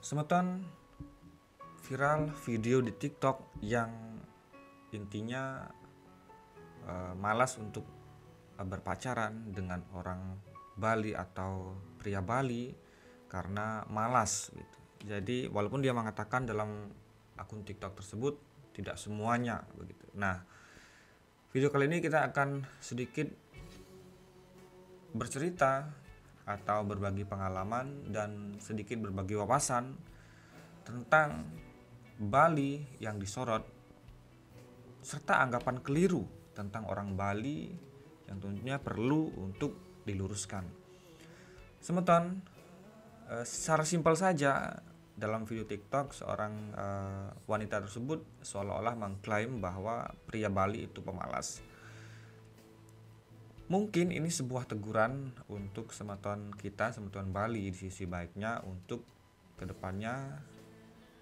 Semeton viral video di TikTok yang intinya malas untuk berpacaran dengan orang Bali atau pria Bali karena malas gitu. Jadi walaupun dia mengatakan dalam akun TikTok tersebut tidak semuanya begitu. Nah, video kali ini kita akan sedikit bercerita atau berbagi pengalaman dan sedikit berbagi wawasan tentang Bali yang disorot serta anggapan keliru tentang orang Bali yang tentunya perlu untuk diluruskan. Semeton, secara simpel saja dalam video TikTok seorang wanita tersebut seolah-olah mengklaim bahwa pria Bali itu pemalas. Mungkin ini sebuah teguran untuk semeton kita, semeton Bali, di sisi baiknya untuk kedepannya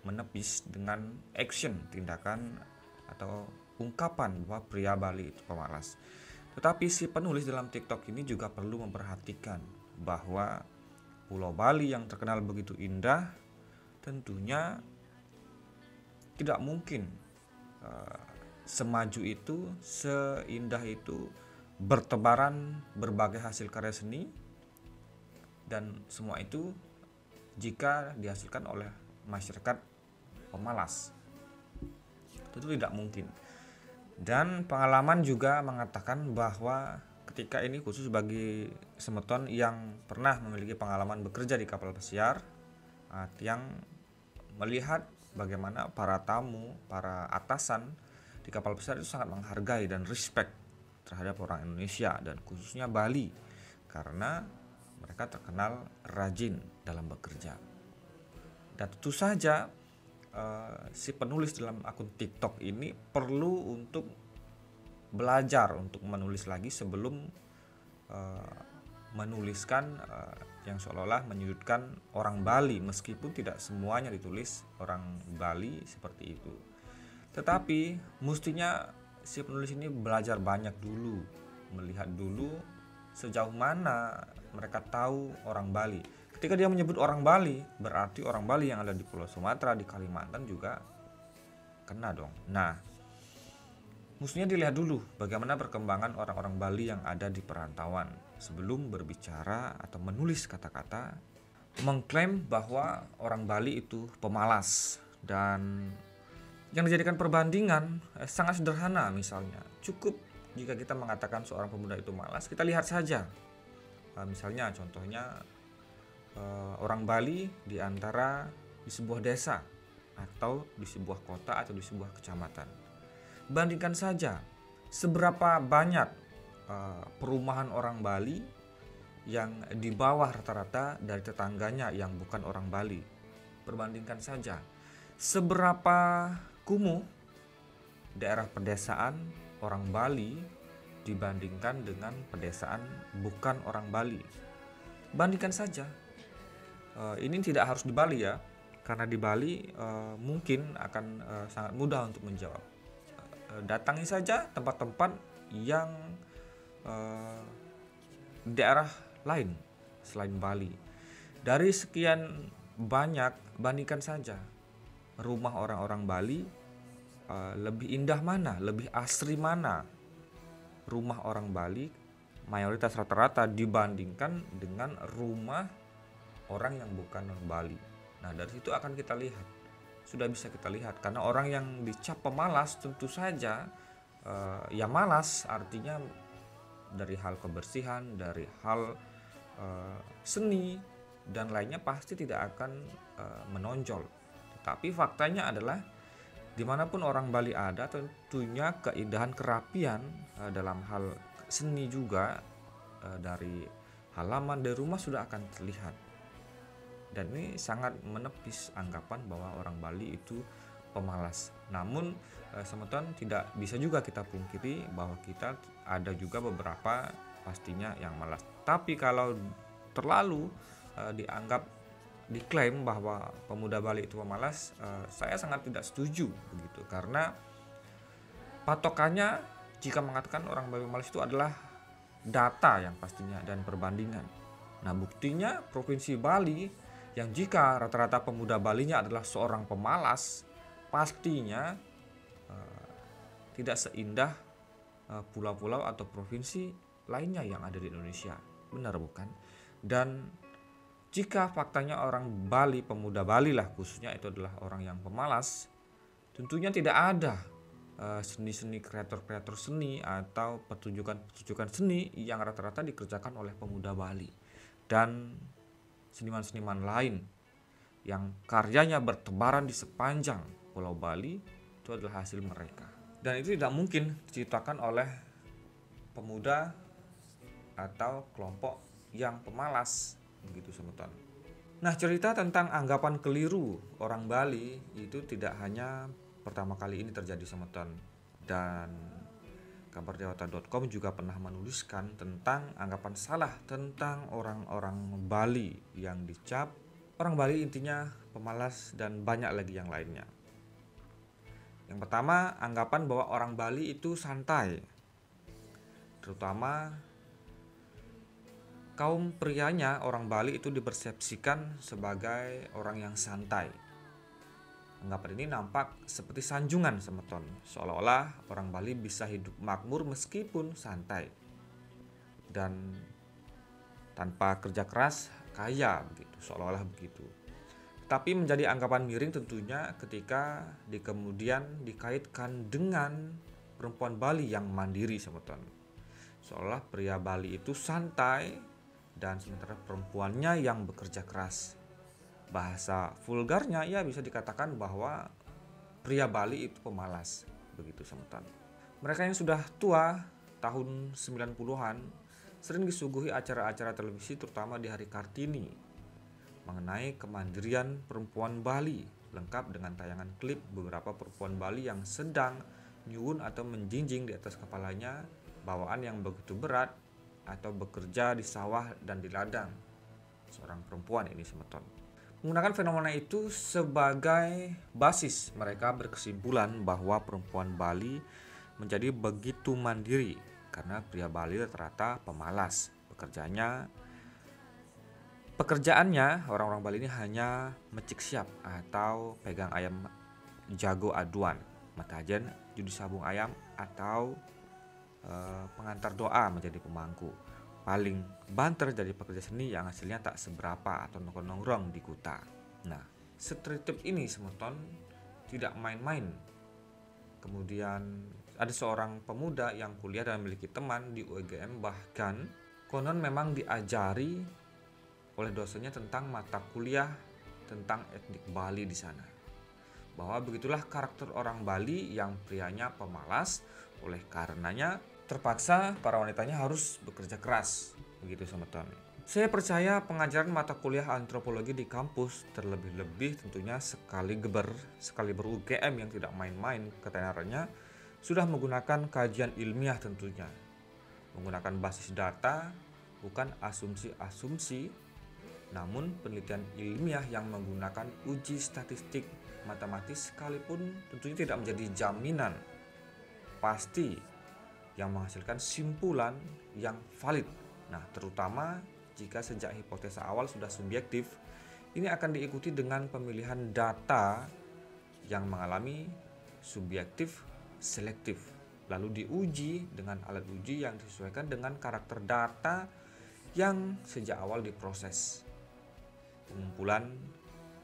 menepis dengan action, tindakan atau ungkapan bahwa pria Bali itu pemalas. Tetapi si penulis dalam TikTok ini juga perlu memperhatikan bahwa Pulau Bali yang terkenal begitu indah tentunya tidak mungkin semaju itu, seindah itu, bertebaran berbagai hasil karya seni, dan semua itu jika dihasilkan oleh masyarakat pemalas. Tentu tidak mungkin. Dan pengalaman juga mengatakan bahwa ketika ini khusus bagi semeton yang pernah memiliki pengalaman bekerja di kapal pesiar, yang melihat bagaimana para tamu, para atasan di kapal pesiar itu sangat menghargai dan respect terhadap orang Indonesia dan khususnya Bali karena mereka terkenal rajin dalam bekerja. Dan tentu saja si penulis dalam akun TikTok ini perlu untuk belajar untuk menulis lagi sebelum menuliskan yang seolah-olah menyudutkan orang Bali, meskipun tidak semuanya ditulis orang Bali seperti itu. Tetapi mestinya si penulis ini belajar banyak dulu, melihat dulu sejauh mana mereka tahu orang Bali. Ketika dia menyebut orang Bali, berarti orang Bali yang ada di Pulau Sumatera, di Kalimantan juga kena dong. Nah, mestinya dilihat dulu bagaimana perkembangan orang-orang Bali yang ada di perantauan sebelum berbicara atau menulis kata-kata mengklaim bahwa orang Bali itu pemalas. Dan yang dijadikan perbandingan sangat sederhana, misalnya cukup jika kita mengatakan seorang pemuda itu malas, kita lihat saja misalnya contohnya orang Bali di antara di sebuah desa atau di sebuah kota atau di sebuah kecamatan. Bandingkan saja seberapa banyak perumahan orang Bali yang di bawah rata-rata dari tetangganya yang bukan orang Bali. Perbandingkan saja seberapa kumuh daerah pedesaan orang Bali dibandingkan dengan pedesaan bukan orang Bali. Bandingkan saja. Ini tidak harus di Bali ya, karena di Bali mungkin akan sangat mudah untuk menjawab. Datangi saja tempat-tempat yang daerah lain selain Bali. Dari sekian banyak, bandingkan saja rumah orang-orang Bali lebih indah mana, lebih asri mana rumah orang Bali mayoritas rata-rata dibandingkan dengan rumah orang yang bukan orang Bali. Nah, dari situ akan kita lihat, sudah bisa kita lihat, karena orang yang dicap pemalas tentu saja ya malas artinya dari hal kebersihan, dari hal seni dan lainnya pasti tidak akan menonjol. Tapi faktanya adalah dimanapun orang Bali ada, tentunya keindahan kerapian dalam hal seni juga dari halaman, dari rumah sudah akan terlihat. Dan ini sangat menepis anggapan bahwa orang Bali itu pemalas. Namun semeton tidak bisa juga kita pungkiri bahwa kita ada juga beberapa pastinya yang malas. Tapi kalau terlalu diklaim bahwa pemuda Bali itu pemalas, saya sangat tidak setuju begitu, karena patokannya jika mengatakan orang Bali pemalas itu adalah data yang pastinya dan perbandingan. Nah, buktinya Provinsi Bali Yang jika rata-rata pemuda Balinya adalah seorang pemalas, pastinya tidak seindah pulau-pulau atau provinsi lainnya yang ada di Indonesia. Benar bukan? Dan jika faktanya orang Bali, pemuda Bali lah khususnya itu adalah orang yang pemalas, tentunya tidak ada seni-seni kreator-kreator seni atau pertunjukan-pertunjukan seni yang rata-rata dikerjakan oleh pemuda Bali dan seniman-seniman lain yang karyanya bertebaran di sepanjang Pulau Bali. Itu adalah hasil mereka, dan itu tidak mungkin diciptakan oleh pemuda atau kelompok yang pemalas, begitu semeton. Nah, cerita tentang anggapan keliru orang Bali itu tidak hanya pertama kali ini terjadi semeton, dan kabardewata.com juga pernah menuliskan tentang anggapan salah tentang orang-orang Bali yang dicap orang Bali intinya pemalas dan banyak lagi yang lainnya. Yang pertama, anggapan bahwa orang Bali itu santai, terutama kaum prianya. Orang Bali itu dipersepsikan sebagai orang yang santai. Anggapan ini nampak seperti sanjungan semeton, seolah-olah orang Bali bisa hidup makmur meskipun santai dan tanpa kerja keras kaya, begitu, seolah-olah begitu. Tapi menjadi anggapan miring tentunya ketika kemudian dikaitkan dengan perempuan Bali yang mandiri semeton, seolah pria Bali itu santai dan sementara perempuannya yang bekerja keras. Bahasa vulgarnya ya bisa dikatakan bahwa pria Bali itu pemalas, begitu semeton. Mereka yang sudah tua tahun 90-an sering disuguhi acara-acara televisi terutama di hari Kartini mengenai kemandirian perempuan Bali, lengkap dengan tayangan klip beberapa perempuan Bali yang sedang nyuwun atau menjinjing di atas kepalanya bawaan yang begitu berat atau bekerja di sawah dan di ladang. Seorang perempuan ini semeton. Menggunakan fenomena itu sebagai basis, mereka berkesimpulan bahwa perempuan Bali menjadi begitu mandiri karena pria Bali rata-rata pemalas. Pekerjaannya orang-orang Bali ini hanya mecik siap atau pegang ayam jago aduan, matajen judi sabung ayam, atau pengantar doa menjadi pemangku. Paling banter jadi pekerja seni yang hasilnya tak seberapa atau nongkrong di kota. Nah, stereotip ini semeton tidak main-main. Kemudian ada seorang pemuda yang kuliah dan memiliki teman di UGM, bahkan konon memang diajari oleh dosennya tentang mata kuliah tentang etnik Bali di sana. Bahwa begitulah karakter orang Bali yang prianya pemalas, oleh karenanya terpaksa para wanitanya harus bekerja keras, begitu semeton. Saya percaya pengajaran mata kuliah antropologi di kampus, terlebih-lebih tentunya sekali UGM yang tidak main-main ketenarannya, sudah menggunakan kajian ilmiah tentunya. Menggunakan basis data, bukan asumsi-asumsi, namun penelitian ilmiah yang menggunakan uji statistik matematis sekalipun tentunya tidak menjadi jaminan pasti yang menghasilkan simpulan yang valid. Nah, terutama jika sejak hipotesa awal sudah subjektif, ini akan diikuti dengan pemilihan data yang mengalami subjektif selektif, lalu diuji dengan alat uji yang disesuaikan dengan karakter data yang sejak awal diproses. Pengumpulan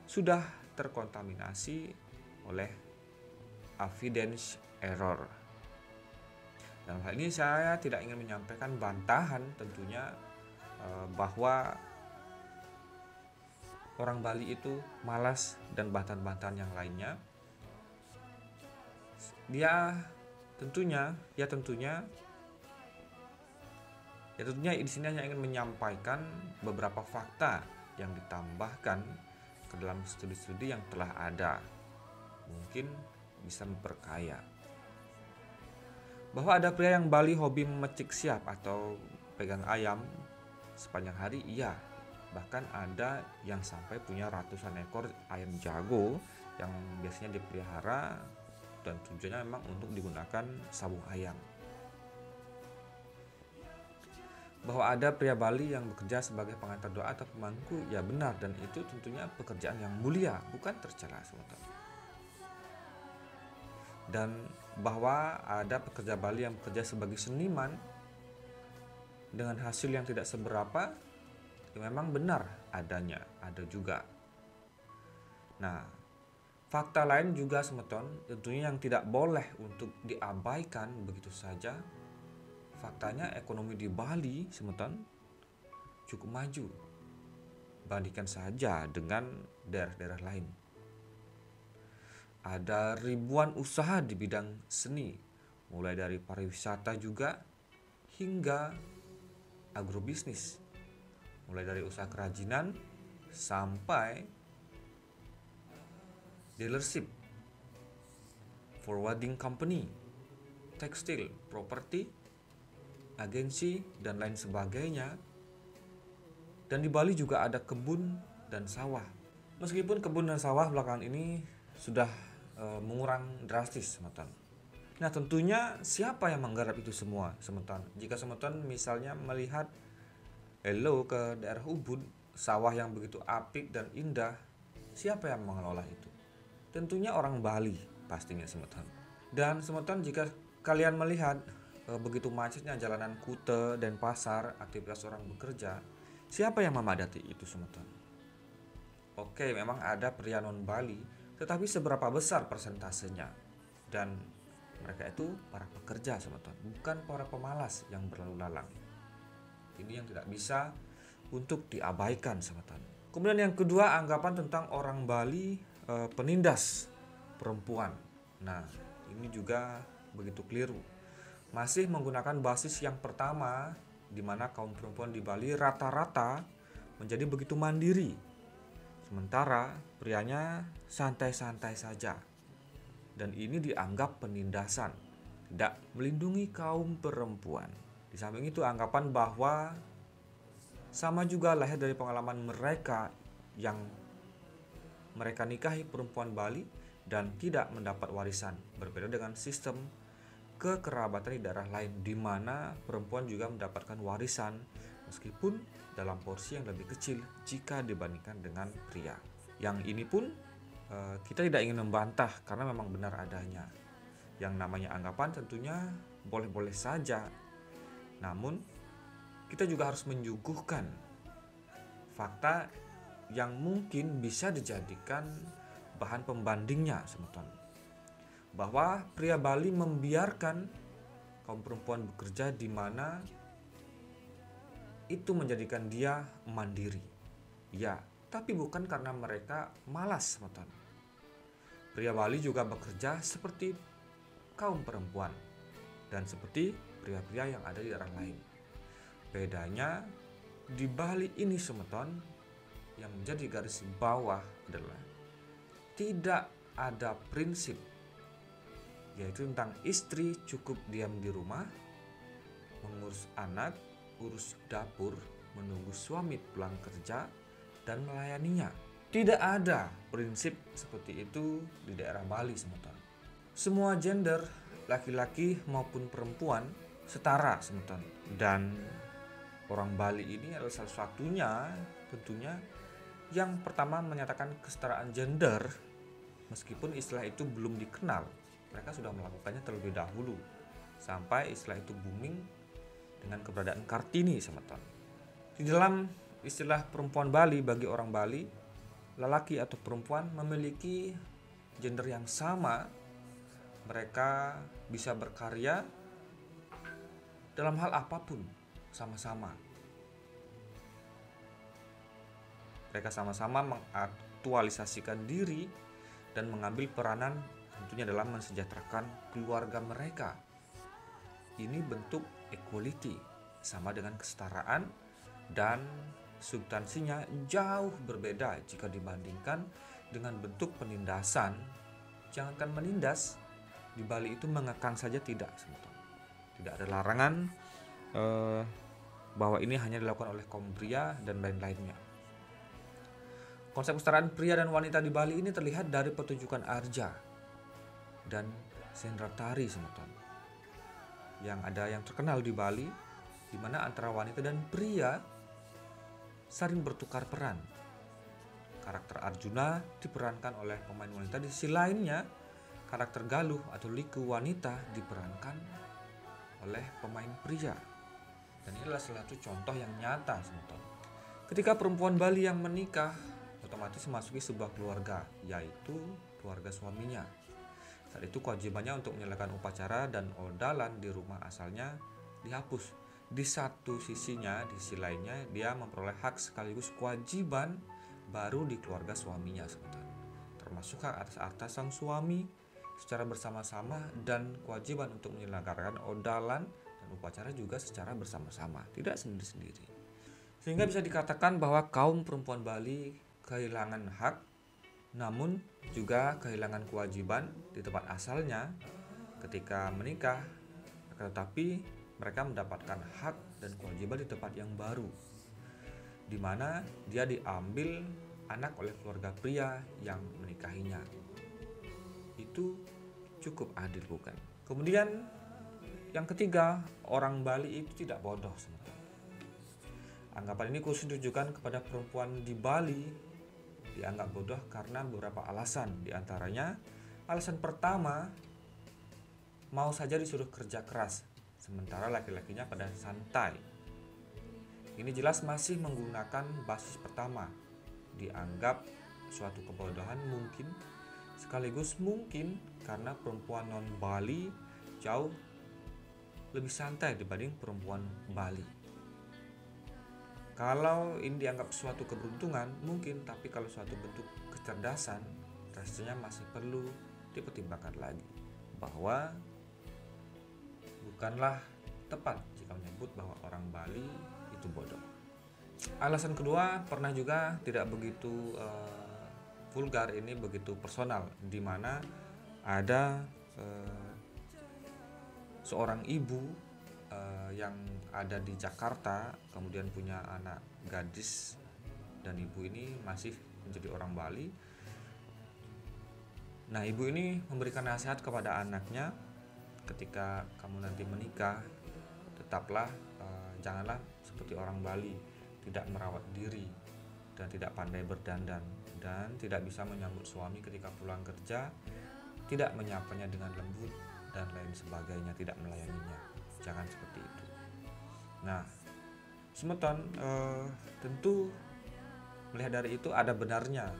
sudah terkontaminasi oleh evidence error. Dalam hal ini saya tidak ingin menyampaikan bantahan tentunya bahwa orang Bali itu malas dan bantahan-bantahan yang lainnya. Dia tentunya di sini hanya ingin menyampaikan beberapa fakta yang ditambahkan ke dalam studi-studi yang telah ada. Mungkin bisa memperkaya. Bahwa ada pria yang Bali hobi mecik siap atau pegang ayam sepanjang hari, iya. Bahkan ada yang sampai punya ratusan ekor ayam jago yang biasanya dipelihara dan tujuannya memang untuk digunakan sabung ayam. Bahwa ada pria Bali yang bekerja sebagai pengantar doa atau pemangku, ya benar, dan itu tentunya pekerjaan yang mulia, bukan tercela semeton. Dan bahwa ada pekerja Bali yang bekerja sebagai seniman dengan hasil yang tidak seberapa, ya memang benar adanya, ada juga. Nah, fakta lain juga semeton, tentunya yang tidak boleh untuk diabaikan begitu saja. Faktanya ekonomi di Bali semeton cukup maju. Bandingkan saja dengan daerah-daerah lain. Ada ribuan usaha di bidang seni, mulai dari pariwisata juga hingga agrobisnis. Mulai dari usaha kerajinan sampai dealership, forwarding company, tekstil, properti, agensi, dan lain sebagainya. Dan di Bali juga ada kebun dan sawah. Meskipun kebun dan sawah belakangan ini sudah mengurang drastis semeton. Nah, tentunya siapa yang menggarap itu semua semeton? Jika semeton misalnya melihat ke daerah Ubud, sawah yang begitu apik dan indah, siapa yang mengelola itu? Tentunya orang Bali pastinya semeton. Dan semeton, jika kalian melihat begitu macetnya jalanan Kute dan pasar, aktivitas orang bekerja, siapa yang memadati itu semeton? Oke, memang ada pria non Bali, tetapi seberapa besar persentasenya? Dan mereka itu para pekerja semeton, bukan para pemalas yang berlalu lalang. Ini yang tidak bisa untuk diabaikan semeton. Kemudian yang kedua, anggapan tentang orang Bali penindas perempuan. Nah, ini juga begitu keliru. Masih menggunakan basis yang pertama, di mana kaum perempuan di Bali rata-rata menjadi begitu mandiri, sementara prianya santai-santai saja. Dan ini dianggap penindasan, tidak melindungi kaum perempuan. Di samping itu, anggapan bahwa sama juga lahir dari pengalaman mereka yang mereka nikahi perempuan Bali dan tidak mendapat warisan. Berbeda dengan sistem kekerabatan di daerah lain, di mana perempuan juga mendapatkan warisan meskipun dalam porsi yang lebih kecil jika dibandingkan dengan pria. Yang ini pun kita tidak ingin membantah karena memang benar adanya. Yang namanya anggapan tentunya boleh-boleh saja, namun kita juga harus menyuguhkan fakta yang mungkin bisa dijadikan bahan pembandingnya semeton. Bahwa pria Bali membiarkan kaum perempuan bekerja di mana itu menjadikan dia mandiri. Ya, tapi bukan karena mereka malas semeton. Pria Bali juga bekerja seperti kaum perempuan dan seperti pria-pria yang ada di daerah lain. Bedanya di Bali ini semeton, yang menjadi garis bawah adalah tidak ada prinsip, yaitu tentang istri cukup diam di rumah, mengurus anak, urus dapur, menunggu suami pulang kerja, dan melayaninya. Tidak ada prinsip seperti itu di daerah Bali semeton. Semua gender, laki-laki maupun perempuan, setara semeton. Dan orang Bali ini adalah salah satunya tentunya yang pertama menyatakan kesetaraan gender, meskipun istilah itu belum dikenal. Mereka sudah melakukannya terlebih dahulu sampai istilah itu booming dengan keberadaan Kartini semeton. Di dalam istilah perempuan Bali, bagi orang Bali, lelaki atau perempuan memiliki gender yang sama. Mereka bisa berkarya dalam hal apapun sama-sama. Mereka sama-sama mengaktualisasikan diri dan mengambil peranan tentunya dalam mensejahterakan keluarga mereka. Ini bentuk equality, sama dengan kesetaraan, dan substansinya jauh berbeda jika dibandingkan dengan bentuk penindasan. Jangankan menindas, di Bali itu mengekang saja tidak. Tidak ada larangan bahwa ini hanya dilakukan oleh kaum pria dan lain-lainnya. Konsep kesetaraan pria dan wanita di Bali ini terlihat dari pertunjukan Arja dan Sendratari semeton. Yang ada yang terkenal di Bali di mana antara wanita dan pria saling bertukar peran. Karakter Arjuna diperankan oleh pemain wanita, di sisi lainnya karakter Galuh atau Liku wanita diperankan oleh pemain pria. Dan inilah salah satu contoh yang nyata, teman-teman. Ketika perempuan Bali yang menikah otomatis memasuki sebuah keluarga, yaitu keluarga suaminya. Saat itu kewajibannya untuk menyelesaikan upacara dan odalan di rumah asalnya dihapus. Di satu sisinya, di sisi lainnya dia memperoleh hak sekaligus kewajiban baru di keluarga suaminya, termasuk hak atas harta sang suami secara bersama-sama dan kewajiban untuk menyelenggarakan odalan dan upacara juga secara bersama-sama, tidak sendiri-sendiri. Sehingga bisa dikatakan bahwa kaum perempuan Bali kehilangan hak, namun juga kehilangan kewajiban di tempat asalnya ketika menikah, tetapi mereka mendapatkan hak dan kewajiban di tempat yang baru, di mana dia diambil anak oleh keluarga pria yang menikahinya. Itu cukup adil, bukan? Kemudian yang ketiga, orang Bali itu tidak bodoh, sebenarnya. Anggapan ini khusus ditujukan kepada perempuan di Bali dianggap bodoh karena beberapa alasan. Di antaranya, alasan pertama, mau saja disuruh kerja keras, sementara laki-lakinya pada santai. Ini jelas masih menggunakan basis pertama, dianggap suatu kebodohan mungkin, sekaligus mungkin karena perempuan non-Bali jauh lebih santai dibanding perempuan Bali. Kalau ini dianggap suatu keberuntungan mungkin, tapi kalau suatu bentuk kecerdasan rasanya masih perlu dipertimbangkan lagi, bahwa bukanlah tepat jika menyebut bahwa orang Bali itu bodoh. Alasan kedua pernah juga tidak begitu vulgar, ini begitu personal, di mana ada seorang ibu yang ada di Jakarta, kemudian punya anak gadis, dan ibu ini masih menjadi orang Bali. Nah, ibu ini memberikan nasihat kepada anaknya, ketika kamu nanti menikah, tetaplah janganlah seperti orang Bali, tidak merawat diri dan tidak pandai berdandan, dan tidak bisa menyambut suami ketika pulang kerja, tidak menyapanya dengan lembut dan lain sebagainya, tidak melayaninya. Jangan seperti itu. Nah, semeton tentu melihat dari itu ada benarnya.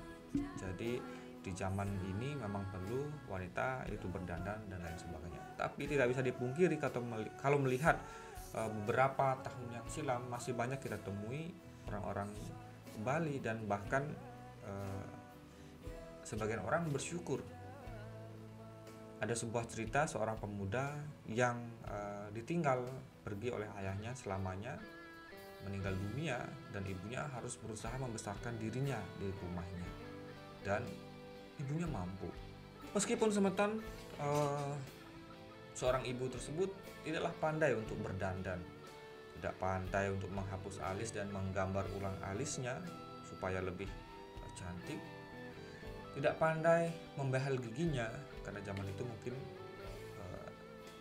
Jadi di zaman ini memang perlu wanita itu berdandan dan lain sebagainya. Tapi tidak bisa dipungkiri kalau melihat beberapa tahun yang silam masih banyak kita temui orang-orang Bali, dan bahkan sebagian orang bersyukur. Ada sebuah cerita seorang pemuda yang ditinggal pergi oleh ayahnya selamanya, meninggal dunia, dan ibunya harus berusaha membesarkan dirinya di rumahnya, dan ibunya mampu. Meskipun semeton seorang ibu tersebut tidaklah pandai untuk berdandan, tidak pandai untuk menghapus alis dan menggambar ulang alisnya supaya lebih cantik, tidak pandai membahal giginya karena zaman itu mungkin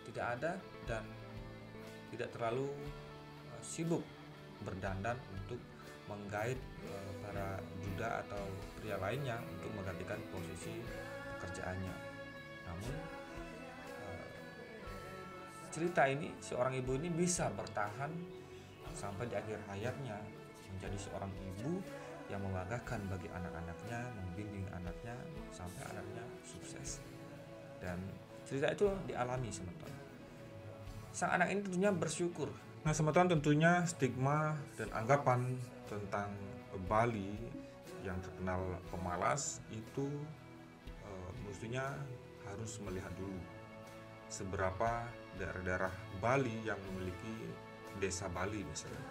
tidak ada, dan tidak terlalu sibuk berdandan untuk menggait para duda atau pria lainnya untuk menggantikan posisi pekerjaannya. Namun cerita ini, seorang ibu ini bisa bertahan sampai di akhir hayatnya, menjadi seorang ibu yang membanggakan bagi anak-anaknya, membimbing anaknya sampai anaknya sukses. Dan cerita itu dialami semeton. Sang anak ini tentunya bersyukur. Nah, semeton tentunya stigma dan anggapan tentang Bali yang terkenal pemalas itu mestinya harus melihat dulu seberapa daerah-daerah Bali yang memiliki desa Bali misalnya.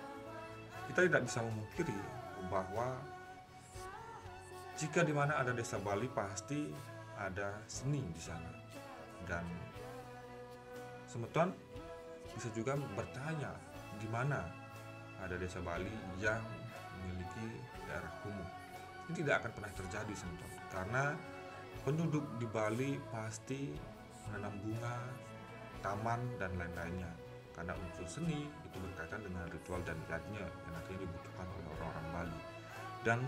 Kita tidak bisa memungkiri bahwa jika di mana ada desa Bali pasti ada seni di sana, dan semeton bisa juga bertanya di mana ada desa Bali yang memiliki daerah kumuh. Ini tidak akan pernah terjadi semeton, karena penduduk di Bali pasti menanam bunga, taman dan lain-lainnya, karena unsur seni itu berkaitan dengan ritual dan iatnya yang nantinya dibutuhkan oleh orang-orang Bali. Dan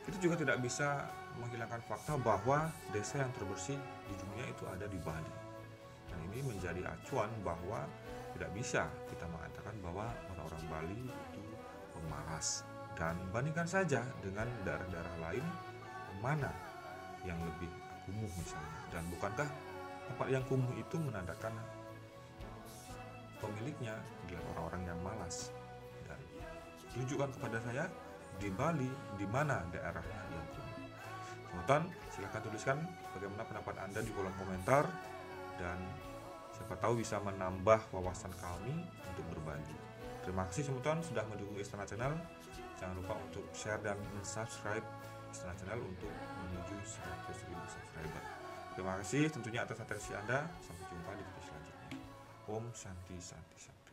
kita juga tidak bisa menghilangkan fakta bahwa desa yang terbersih di dunia itu ada di Bali. Dan ini menjadi acuan bahwa tidak bisa kita mengatakan bahwa orang-orang Bali itu pemalas. Dan bandingkan saja dengan daerah-daerah lain, mana yang lebih kumuh misalnya. Dan bukankah tempat yang kumuh itu menandakan pemiliknya adalah orang-orang yang malas? Dan tunjukkan kepada saya di Bali di mana daerah yang kumuh. Teman-teman, silahkan tuliskan bagaimana pendapat Anda di kolom komentar, dan siapa tahu bisa menambah wawasan kami untuk berbagi. Terima kasih teman-teman sudah mendukung Istana Channel. Jangan lupa untuk share dan subscribe Istana Channel untuk menuju 100.000 subscriber. Terima kasih tentunya atas atensi Anda. Sampai jumpa di video selanjutnya. Om Shanti Shanti Shanti.